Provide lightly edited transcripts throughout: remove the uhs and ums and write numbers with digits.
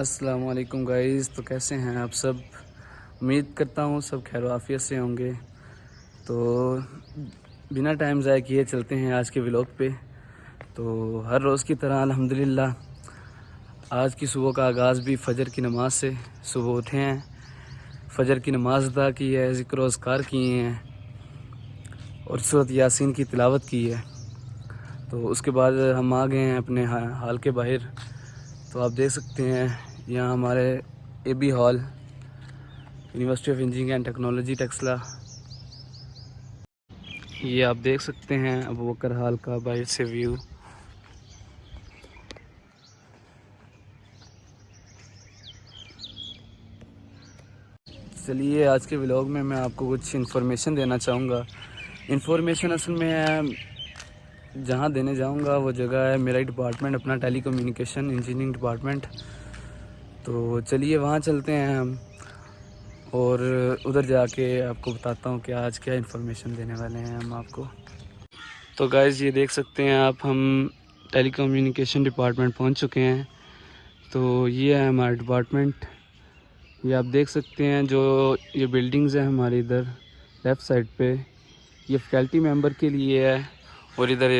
السلام علیکم گائز، تو کیسے ہیں آپ سب؟ امید کرتا ہوں سب خیر و عافیت سے ہوں گے۔ تو بنا ٹائم ضائع کیے چلتے ہیں آج کے ولاگ پہ۔ تو ہر روز کی طرح الحمدللہ آج کی صبح کا آغاز بھی فجر کی نماز سے۔ صبح اٹھے ہیں، فجر کی نماز ادا کی ہے، ذکر و اذکار کیے ہیں اور سورۃ یاسین کی تلاوت کی ہے۔ تو اس کے بعد ہم آ گئے ہیں اپنے ہال کے باہر۔ تو آپ دیکھ سکتے ہیں یہاں ہمارے A B hall, university of engineering and technology Taxila. یہ آپ دیکھ سکتے ہیں ابوبکر ہال کا باہر سے ویو۔ چلیے آج کے ولاگ میں آپ کو کچھ انفارمیشن دینا چاہوں گا۔ انفارمیشن اصل میں جہاں دینے جاؤں گا وہ جگہ ہے میرا ہی ڈپارٹمنٹ، اپنا ٹیلی کمیونیکیشن انجینئرنگ ڈپارٹمنٹ۔ تو چلیے وہاں چلتے ہیں ہم اور ادھر جا کے آپ کو بتاتا ہوں کہ آج کیا انفارمیشن دینے والے ہیں ہم آپ کو۔ تو گائز یہ دیکھ سکتے ہیں آپ، ہم ٹیلی کمیونیکیشن ڈپارٹمنٹ پہنچ چکے ہیں۔ تو یہ ہے ہمارا ڈپارٹمنٹ، یہ آپ دیکھ سکتے ہیں۔ جو یہ بلڈنگز ہیں ہماری ادھر لیفٹ سائڈ پہ، یہ فیکلٹی ممبر کے لیے ہے، اور ادھر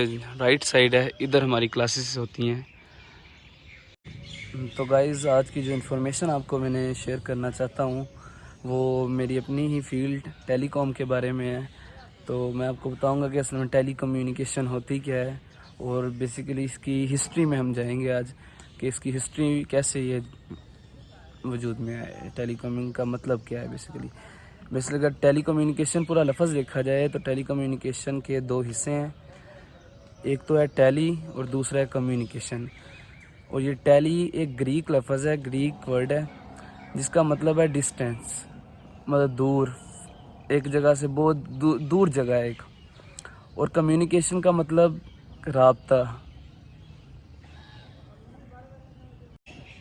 رائٹ سائڈ ہے، ادھر ہماری کلاسز ہوتی ہیں۔ تو گائز آج کی جو انفارمیشن آپ کو میں نے شیئر کرنا چاہتا ہوں وہ میری اپنی ہی فیلڈ ٹیلی کام کے بارے میں ہے۔ تو میں آپ کو بتاؤں گا کہ اصل میں ٹیلی کمیونیکیشن ہوتی کیا ہے، اور بیسیکلی اس کی ہسٹری میں ہم جائیں گے آج کہ اس کی ہسٹری کیسے یہ وجود میں آئے، ٹیلی کمیونیکیشن کا مطلب کیا ہے۔ بیسیکلی اگر ٹیلی کمیونیکیشن پورا لفظ دیکھا جائے تو ٹیلی کمیونیکیشن کے دو حصے ہیں، ایک تو ہے ٹیلی اور دوسرا ہے کمیونیکیشن۔ اور یہ ٹیلی ایک گریک لفظ ہے، گریک ورڈ ہے، جس کا مطلب ہے ڈسٹینس، مطلب دور، ایک جگہ سے بہت دور جگہ ہے ایک۔ اور کمیونیکیشن کا مطلب رابطہ۔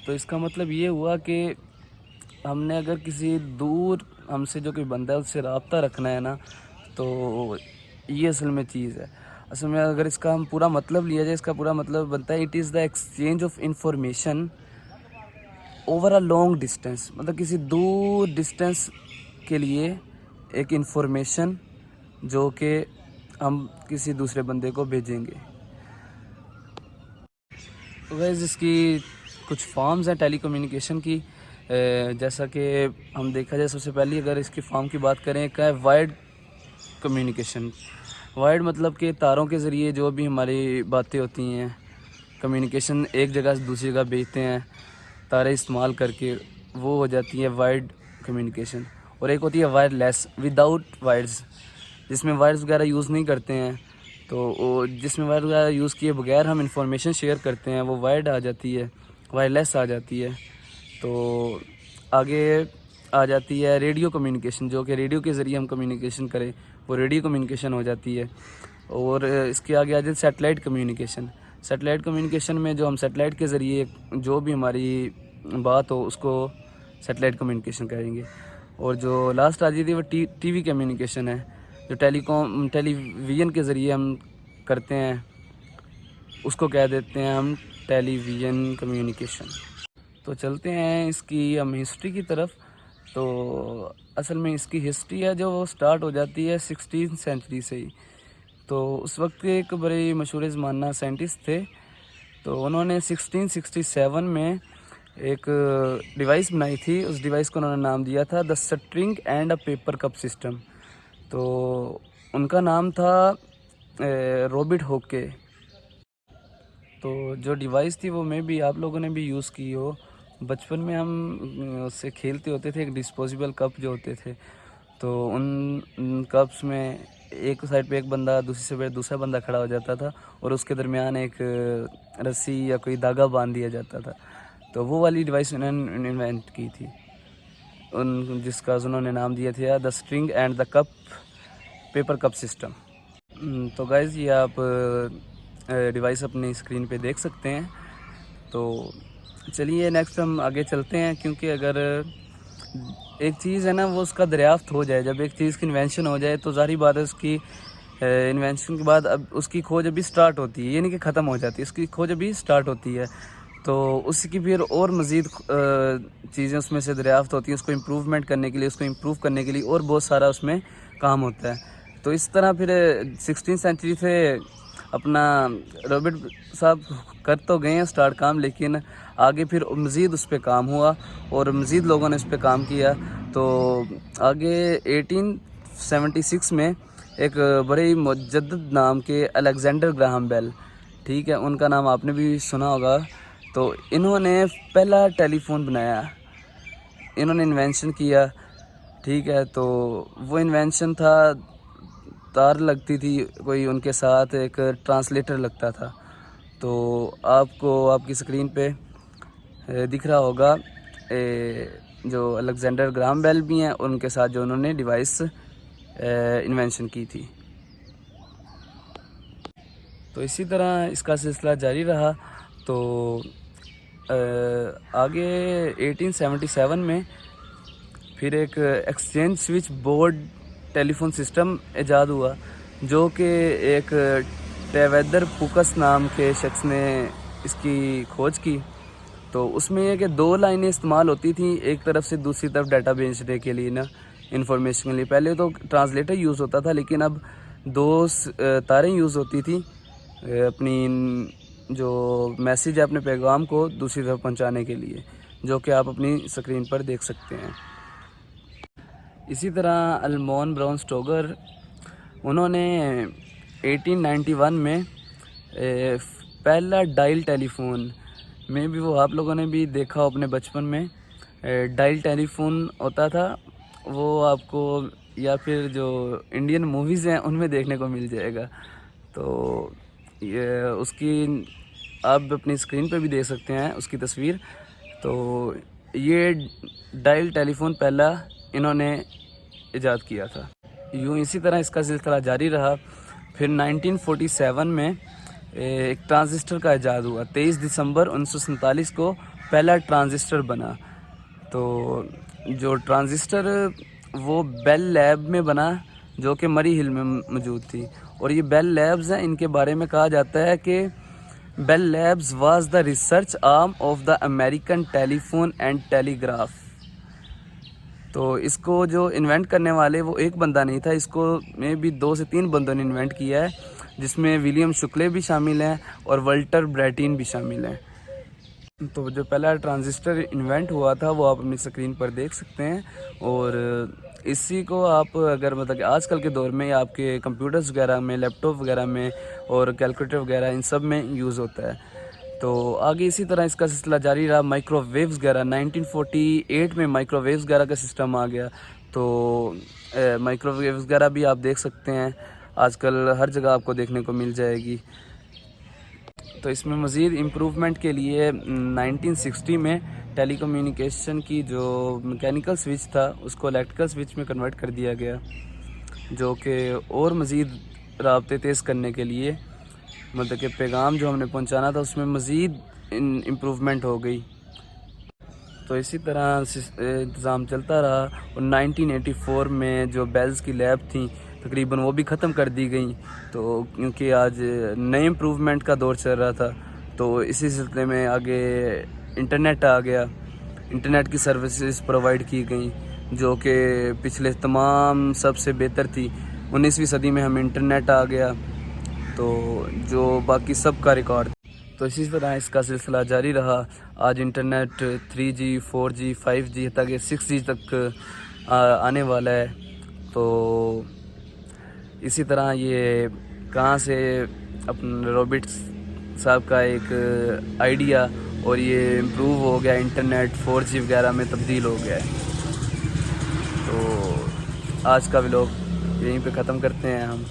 تو اس کا مطلب یہ ہوا کہ ہم نے اگر کسی دور ہم سے جو کوئی بندہ ہے اس سے رابطہ رکھنا ہے نا، تو یہ اصل میں چیز ہے۔ اصل میں اگر اس کا ہم پورا مطلب لیا جائے، اس کا پورا مطلب بنتا ہے it is the exchange of information over a long distance, مطلب کسی دور ڈسٹینس کے لیے ایک انفارمیشن جو کہ ہم کسی دوسرے بندے کو بھیجیں گے۔ ویسے اس کی کچھ فارمز ہیں ٹیلی کمیونیکیشن کی، جیسا کہ ہم دیکھا جائے سب سے پہلی اگر اس کی فارم کی بات کریں، ایک ہے وائرڈ کمیونیکیشن۔ وائرڈ مطلب کہ تاروں کے ذریعے جو بھی ہماری باتیں ہوتی ہیں، کمیونیکیشن ایک جگہ سے دوسری جگہ بھیجتے ہیں تارے استعمال کر کے، وہ ہو جاتی ہے وائرڈ کمیونیکیشن۔ اور ایک ہوتی ہے وائر لیس، وداؤٹ وائرز، جس میں وائرز وغیرہ یوز نہیں کرتے ہیں۔ تو جس میں وائر وغیرہ یوز کیے بغیر ہم انفارمیشن شیئر کرتے ہیں وہ وائرڈ آ جاتی ہے، وائر لیس آ جاتی ہے۔ تو آگے آ جاتی ہے ریڈیو کمیونیکیشن، جو کہ ریڈیو کے ذریعے ہم کمیونیکیشن کریں، وہ ریڈیو کمیونیکیشن ہو جاتی ہے۔ اور اس کے آگے آ جاتی ہے سیٹلائٹ کمیونیکیشن۔ سیٹلائٹ کمیونیکیشن میں جو ہم سیٹلائٹ کے ذریعے جو بھی ہماری بات ہو اس کو سیٹلائٹ کمیونیکیشن کہیں گے۔ اور جو لاسٹ آ جاتی ہے وہ ٹی وی کمیونیکیشن ہے، جو ٹیلی ویژن کے ذریعے ہم کرتے ہیں، اس کو کہہ دیتے ہیں ہم ٹیلی ویژن کمیونیکیشن۔ تو چلتے ہیں اس کی ہم ہسٹری کی طرف۔ تو اصل میں اس کی ہسٹری ہے جو وہ سٹارٹ ہو جاتی ہے 16 سینچری سے ہی۔ تو اس وقت ایک بڑے مشہور زمانہ سائنٹسٹ تھے، تو انہوں نے 1667 میں ایک ڈیوائس بنائی تھی۔ اس ڈیوائس کو انہوں نے نام دیا تھا the string and a paper cup system. تو ان کا نام تھا روبرٹ ہوکے۔ تو جو ڈیوائس تھی وہ میں بھی آپ لوگوں نے بھی یوز کی ہو، بچپن میں ہم اس سے کھیلتے ہوتے تھے، ایک ڈسپوزیبل کپ جو ہوتے تھے۔ تو ان کپس میں ایک سائڈ پہ ایک بندہ، دوسری سائڈ پہ دوسرا بندہ کھڑا ہو جاتا تھا، اور اس کے درمیان ایک رسی یا کوئی دھاگا باندھ دیا جاتا تھا۔ تو وہ والی ڈیوائس انہوں نے انوینٹ کی تھی، جس کا انہوں نے نام دیا تھا the string and the cup paper cup system. تو گائز یہ آپ ڈیوائس اپنی اسکرین پہ دیکھ سکتے ہیں۔ تو چلیے نیکسٹ ہم آگے چلتے ہیں، کیونکہ اگر ایک چیز ہے نا وہ اس کا دریافت ہو جائے، جب ایک چیز کی انوینشن ہو جائے تو ظاہری بات ہے اس کی انوینشن کے بعد اب اس کی کھوج ابھی سٹارٹ ہوتی ہے، یہ نہیں کہ ختم ہو جاتی، اس کی کھوج ابھی سٹارٹ ہوتی ہے۔ تو اس کی پھر اور مزید چیزیں اس میں سے دریافت ہوتی ہیں، اس کو امپروومنٹ کرنے کے لیے، اس کو امپروو کرنے کے لیے اور بہت سارا اس میں کام ہوتا ہے۔ تو اس طرح پھر 16 سینچری سے اپنا رابرٹ صاحب کر تو گئے ہیں سٹارٹ کام، لیکن آگے پھر مزید اس پہ کام ہوا اور مزید لوگوں نے اس پہ کام کیا۔ تو آگے 1876 میں ایک بڑے ہی مجدد نام کے الیگزینڈر گراہم بیل، ٹھیک ہے، ان کا نام آپ نے بھی سنا ہوگا، تو انہوں نے پہلا ٹیلی فون بنایا، انہوں نے انوینشن کیا، ٹھیک ہے۔ تو وہ انوینشن تھا، تار لگتی تھی کوئی ان کے ساتھ، ایک ٹرانسلیٹر لگتا تھا۔ تو آپ کو آپ کی اسکرین پہ دکھ رہا ہوگا جو الیگزینڈر گراہم بیل بھی ہیں، ان کے ساتھ جو انہوں نے ڈیوائس انوینشن کی تھی۔ تو اسی طرح اس کا سلسلہ جاری رہا۔ تو آگے 1877 میں پھر ایک ایکسچینج سوئچ بورڈ ٹیلی فون سسٹم ایجاد ہوا، جو کہ ایک ٹیویدر پوکس نام کے شخص نے اس کی کھوج کی۔ تو اس میں یہ کہ 2 لائنیں استعمال ہوتی تھیں، ایک طرف سے دوسری طرف ڈیٹا بھیجنے کے لیے نا، انفارمیشن کے لیے۔ پہلے تو ٹرانسلیٹر یوز ہوتا تھا، لیکن اب 2 تاریں یوز ہوتی تھیں اپنی جو میسیج ہے، اپنے پیغام کو دوسری طرف پہنچانے کے لیے، جو کہ آپ اپنی اسکرین پر دیکھ سکتے ہیں۔ اسی طرح المون براؤن سٹوگر، انہوں نے 1891 میں پہلا ڈائل ٹیلی فون میں بھی، وہ آپ لوگوں نے بھی دیکھا ہو اپنے بچپن میں، ڈائل ٹیلی فون ہوتا تھا، وہ آپ کو یا پھر جو انڈین موویز ہیں ان میں دیکھنے کو مل جائے گا۔ تو یہ اس کی آپ اپنی اسکرین پہ بھی دیکھ سکتے ہیں اس کی تصویر۔ تو یہ ڈائل ٹیلی فون پہلا انہوں نے ایجاد کیا تھا۔ یوں اسی طرح اس کا سلسلہ جاری رہا۔ پھر 1947 میں ایک ٹرانزسٹر کا ایجاد ہوا، 23 دسمبر 1947 کو پہلا ٹرانزسٹر بنا۔ تو جو ٹرانزسٹر وہ بیل لیب میں بنا، جو کہ مری ہل میں موجود تھی، اور یہ بیل لیبز ہیں، ان کے بارے میں کہا جاتا ہے کہ Bell Labs was the research arm of the American Telephone and Telegraph. تو اس کو جو انوینٹ کرنے والے وہ ایک بندہ نہیں تھا، اس کو میں بھی 2 سے 3 بندوں نے انوینٹ کیا ہے، جس میں ولیم شکلے بھی شامل ہیں اور والٹر بریٹین بھی شامل ہیں۔ تو جو پہلا ٹرانزسٹر انوینٹ ہوا تھا وہ آپ اپنی اسکرین پر دیکھ سکتے ہیں، اور اسی کو آپ اگر مطلب کہ آج کل کے دور میں آپ کے کمپیوٹرز وغیرہ میں، لیپ ٹاپ وغیرہ میں اور کیلکولیٹر وغیرہ ان سب میں یوز ہوتا ہے۔ تو آگے اسی طرح اس کا سلسلہ جاری رہا۔ مائکرو ویوز وغیرہ 1948 میں مائکرو ویوز وغیرہ کا سسٹم آ گیا۔ تو مائکرو ویوز وغیرہ بھی آپ دیکھ سکتے ہیں، آج کل ہر جگہ آپ کو دیکھنے کو مل جائے گی۔ تو اس میں مزید امپروومنٹ کے لیے 1960 میں ٹیلی کمیونیکیشن کی جو میکینیکل سوئچ تھا اس کو الیکٹریکل سوئچ میں کنورٹ کر دیا گیا، جو کہ اور مزید رابطے تیز کرنے کے لیے، مطلب کہ پیغام جو ہم نے پہنچانا تھا اس میں مزید امپروومنٹ ہو گئی۔ تو اسی طرح انتظام چلتا رہا، اور 1984 میں جو بیلز کی لیب تھیں تقریباً وہ بھی ختم کر دی گئیں، تو کیونکہ آج نئے امپروومنٹ کا دور چل رہا تھا، تو اسی سلسلے میں آگے انٹرنیٹ آ گیا، انٹرنیٹ کی سروسز پرووائڈ کی گئیں، جو کہ پچھلے تمام سب سے بہتر تھی۔ 19ویں صدی میں ہم انٹرنیٹ آ گیا، تو جو باقی سب کا ریکارڈ۔ تو اسی طرح اس کا سلسلہ جاری رہا، آج انٹرنیٹ 3G 4G 5G حتیٰ کہ 6G تک آنے والا ہے۔ تو اسی طرح یہ کہاں سے اپنے رابرٹ صاحب کا ایک آئیڈیا اور یہ امپروو ہو گیا، انٹرنیٹ 4G وغیرہ میں تبدیل ہو گیا ہے۔ تو آج کا ولاگ یہیں پہ ختم کرتے ہیں ہم۔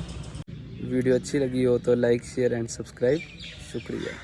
ویڈیو اچھی لگی ہو تو لائک، شیئر اینڈ سبسکرائب، شکریہ۔